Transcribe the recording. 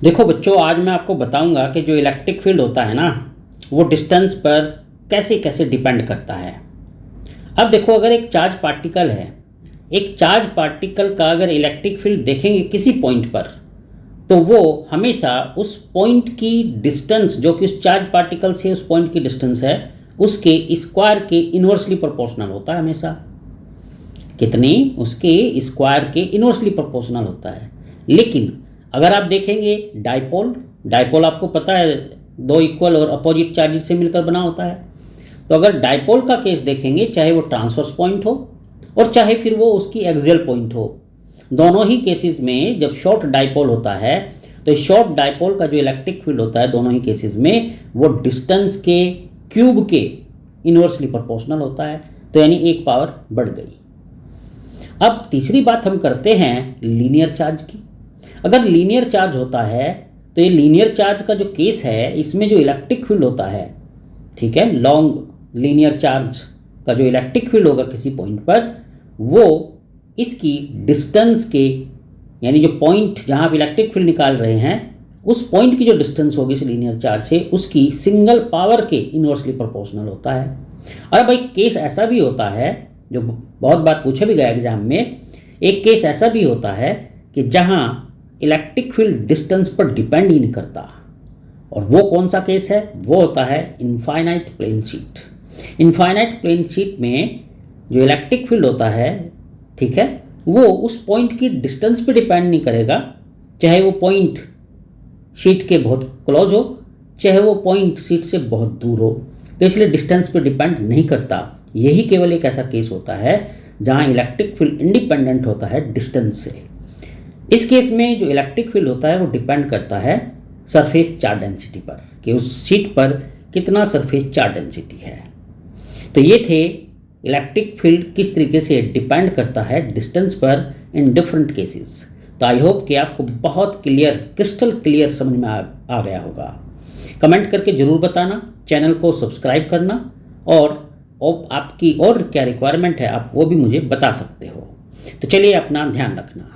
देखो बच्चों, आज मैं आपको बताऊंगा कि जो इलेक्ट्रिक फील्ड होता है ना, वो डिस्टेंस पर कैसे कैसे डिपेंड करता है। अब देखो, अगर एक चार्ज पार्टिकल है, एक चार्ज पार्टिकल का अगर इलेक्ट्रिक फील्ड देखेंगे किसी पॉइंट पर, तो वो हमेशा उस पॉइंट की डिस्टेंस, जो कि उस चार्ज पार्टिकल से उस पॉइंट की डिस्टेंस है, उसके स्क्वायर के इन्वर्सली प्रोपोर्शनल होता है। हमेशा कितनी? उसके स्क्वायर के इन्वर्सली प्रोपोर्शनल होता है। लेकिन अगर आप देखेंगे डाइपोल, डाइपोल आपको पता है दो इक्वल और अपोजिट चार्जेस से मिलकर बना होता है। तो अगर डाइपोल का केस देखेंगे, चाहे वो ट्रांसवर्स पॉइंट हो और चाहे फिर वो उसकी एक्सियल पॉइंट हो, दोनों ही केसेस में जब शॉर्ट डाइपोल होता है तो शॉर्ट डाइपोल का जो इलेक्ट्रिक फील्ड होता है दोनों ही केसेस में वो डिस्टेंस के क्यूब के इन्वर्सली प्रोपोर्शनल होता है। तो यानी एक पावर बढ़ गई। अब तीसरी बात हम करते हैं लीनियर चार्ज की। अगर लीनियर चार्ज होता है तो ये लीनियर चार्ज का जो केस है, इसमें जो इलेक्ट्रिक फील्ड होता है, ठीक है, लॉन्ग लीनियर चार्ज का जो इलेक्ट्रिक फील्ड होगा किसी पॉइंट पर, वो इसकी डिस्टेंस के, यानी जो पॉइंट जहां आप इलेक्ट्रिक फील्ड निकाल रहे हैं उस पॉइंट की जो डिस्टेंस होगी इस लीनियर चार्ज से, उसकी सिंगल पावर के इनवर्सली प्रोपोर्शनल होता है। और भाई केस ऐसा भी होता है, जो बहुत बार पूछा भी गया एग्जाम में, एक केस ऐसा भी होता है कि जहां इलेक्ट्रिक फील्ड डिस्टेंस पर डिपेंड ही नहीं करता। और वो कौन सा केस है? वो होता है infinite plane sheet. Infinite plane sheet में जो इलेक्ट्रिक फील्ड होता है, ठीक है, वो उस पॉइंट की डिस्टेंस पे डिपेंड नहीं करेगा, चाहे वो पॉइंट शीट के बहुत क्लोज हो, चाहे वो पॉइंट शीट से बहुत दूर हो। तो इसलिए डिस्टेंस पे डिपेंड नहीं करता। यही केवल एक ऐसा केस होता है जहां इलेक्ट्रिक फील्ड इंडिपेंडेंट होता है डिस्टेंस से। इस केस में जो इलेक्ट्रिक फील्ड होता है वो डिपेंड करता है सरफेस चार्ज डेंसिटी पर, कि उस शीट पर कितना सरफेस चार्ज डेंसिटी है। तो ये थे इलेक्ट्रिक फील्ड किस तरीके से डिपेंड करता है डिस्टेंस पर इन डिफरेंट केसेस। तो आई होप कि आपको बहुत क्लियर, क्रिस्टल क्लियर समझ में आ गया होगा। कमेंट करके ज़रूर बताना, चैनल को सब्सक्राइब करना, और आपकी और क्या रिक्वायरमेंट है आप वो भी मुझे बता सकते हो। तो चलिए, अपना ध्यान रखना।